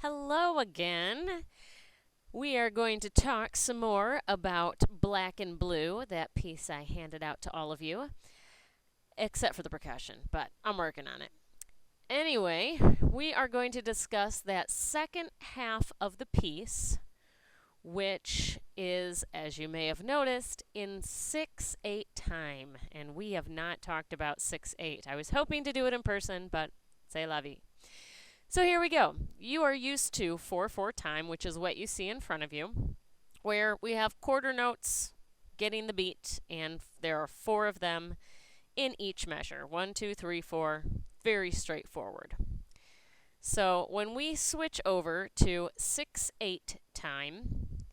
Hello again. We are going to talk some more about Black and Blue, that piece I handed out to all of you, except for the percussion, but I'm working on it. Anyway, we are going to discuss that second half of the piece, which is, as you may have noticed, in 6/8 time. And we have not talked about 6/8. I was hoping to do it in person, but c'est la vie. So here we go. You are used to 4/4 time, which is what you see in front of you, where we have quarter notes getting the beat, and there are 4 of them in each measure. 1, 2, 3, 4. Very straightforward. So when we switch over to 6/8 time,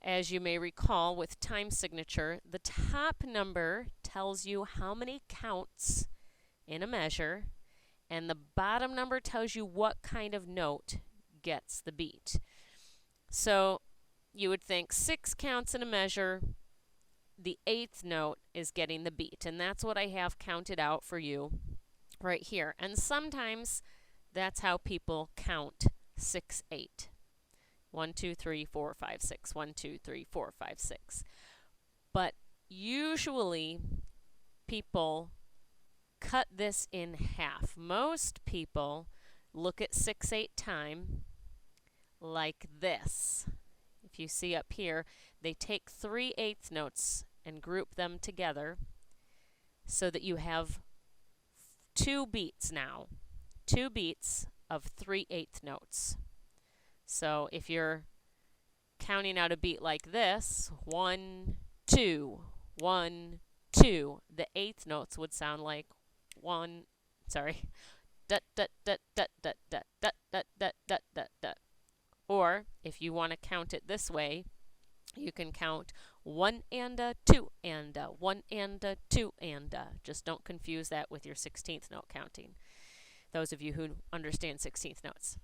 as you may recall with time signature, the top number tells you how many counts in a measure, and the bottom number tells you what kind of note gets the beat. So you would think 6 counts in a measure, the 8th note is getting the beat, and that's what I have counted out for you right here. And sometimes that's how people count 6/8. 1, 2, 3, 4, 5, 6. 1, 2, 3, 4, 5, 6. But usually people cut this in half. Most people look at 6/8 time like this. If you see up here, they take 3/8 notes and group them together so that you have 2 beats now. 2 beats of 3/8 notes. So if you're counting out a beat like this, 1, 2, 1, 2, the 8th notes would sound like dut dut dut dut dut dut dut dut dut dut dut dut. Or if you want to count it this way, you can count 1 and a 2 and a 1 and a 2 and a. Just don't confuse that with your 16th note counting. Those of you who understand 16th notes.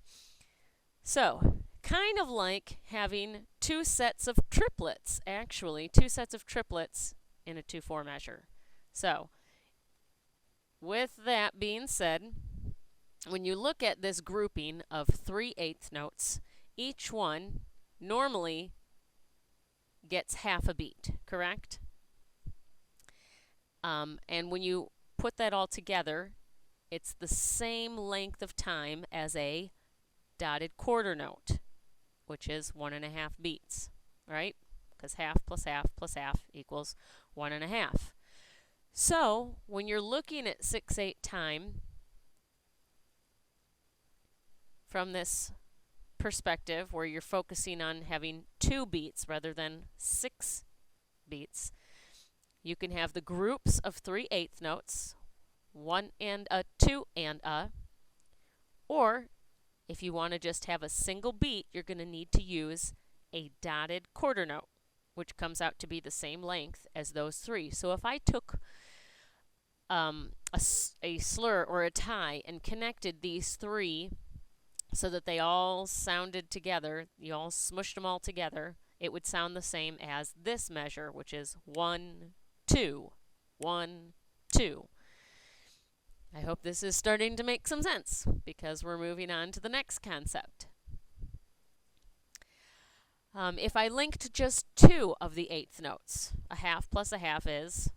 So, kind of like having 2 sets of triplets, actually, 2 sets of triplets in a 2/4 measure. So, with that being said, when you look at this grouping of 3/8 notes, each one normally gets half a beat, correct? And when you put that all together, it's the same length of time as a dotted quarter note, which is 1.5 beats, right? Because half plus half plus half equals 1.5. So when you're looking at 6/8 time from this perspective where you're focusing on having 2 beats rather than 6 beats, you can have the groups of 3/8 notes, 1 and a 2 and a, or if you want to just have a single beat, you're going to need to use a dotted quarter note, which comes out to be the same length as those 3. So if I took a slur or a tie and connected these 3 so that they all sounded together, you all smushed them all together, it would sound the same as this measure, which is 1, 2, 1, 2. I hope this is starting to make some sense because we're moving on to the next concept. If I linked just 2 of the 8th notes, a half plus a half is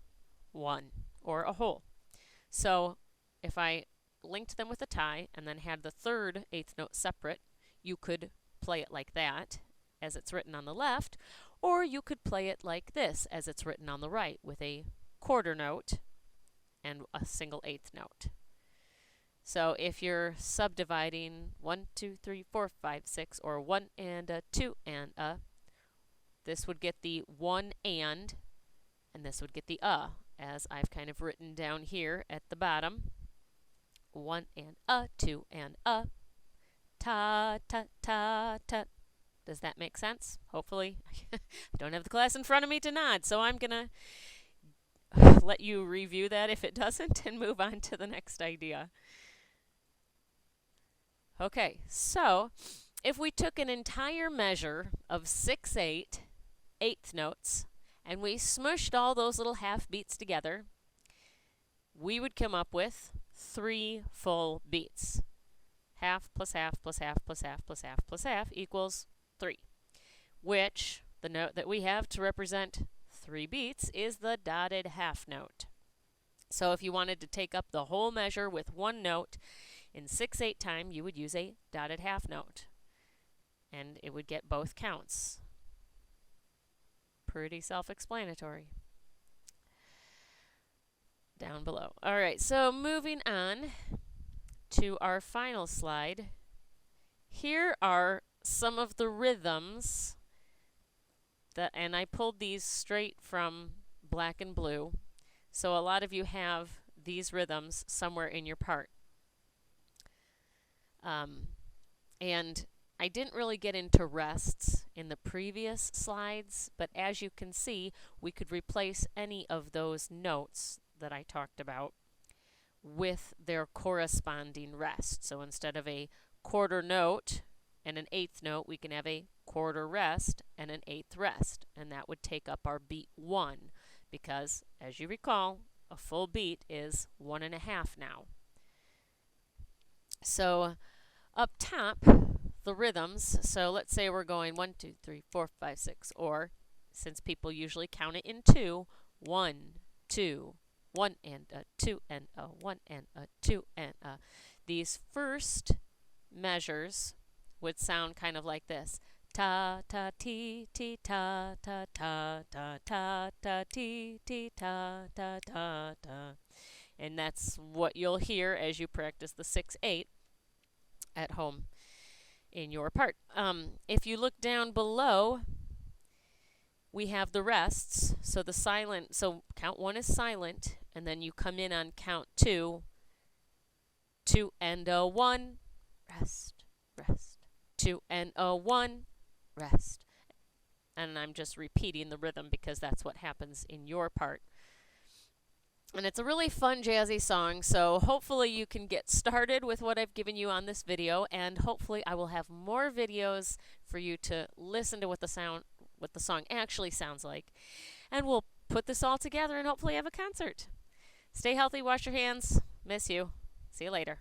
1, or a whole. So if I linked them with a tie and then had the 3rd 8th note separate, you could play it like that as it's written on the left, or you could play it like this as it's written on the right with a quarter note and a single 8th note. So if you're subdividing 1, 2, 3, 4, 5, 6, or 1 and a 2 and a, this would get the 1 and this would get the as I've kind of written down here at the bottom. 1 and a, 2 and a, ta ta ta ta. Does that make sense? Hopefully. I don't have the class in front of me to nod, so I'm going to let you review that if it doesn't and move on to the next idea. Okay, so if we took an entire measure of 6/8 eighth notes and we smushed all those little half beats together, we would come up with 3 full beats. half plus half plus half plus half plus half plus half equals 3, which the note that we have to represent 3 beats is the dotted half note. So if you wanted to take up the whole measure with one note in 6/8 time, you would use a dotted half note, and it would get both counts. Pretty self-explanatory. Down below. All right, so moving on to our final slide. Here are some of the rhythms that, and I pulled these straight from Black and Blue. So a lot of you have these rhythms somewhere in your part. And I didn't really get into rests in the previous slides, but as you can see, we could replace any of those notes that I talked about with their corresponding rest. So instead of a quarter note and an eighth note, we can have a quarter rest and an eighth rest, and that would take up our beat 1, because as you recall, a full beat is 1.5 now. So up top, the rhythms, so let's say we're going 1, 2, 3, 4, 5, 6, or since people usually count it in 2, 1, 2, 1 and a 2 and a 1 and a 2 and a. These first measures would sound kind of like this. Ta ta ti ti ta ta ta ta ta ta ti ti ta ta ta ta. And that's what you'll hear as you practice the 6/8 at home in your part. If you look down below, we have the rests. So the silent, so count 1 is silent, and then you come in on count 2, 2 and a 1, rest, rest, 2 and a 1, rest. And I'm just repeating the rhythm because that's what happens in your part. And it's a really fun jazzy song, so hopefully you can get started with what I've given you on this video, and hopefully I will have more videos for you to listen to what the song actually sounds like. And we'll put this all together and hopefully have a concert. Stay healthy, wash your hands. Miss you. See you later.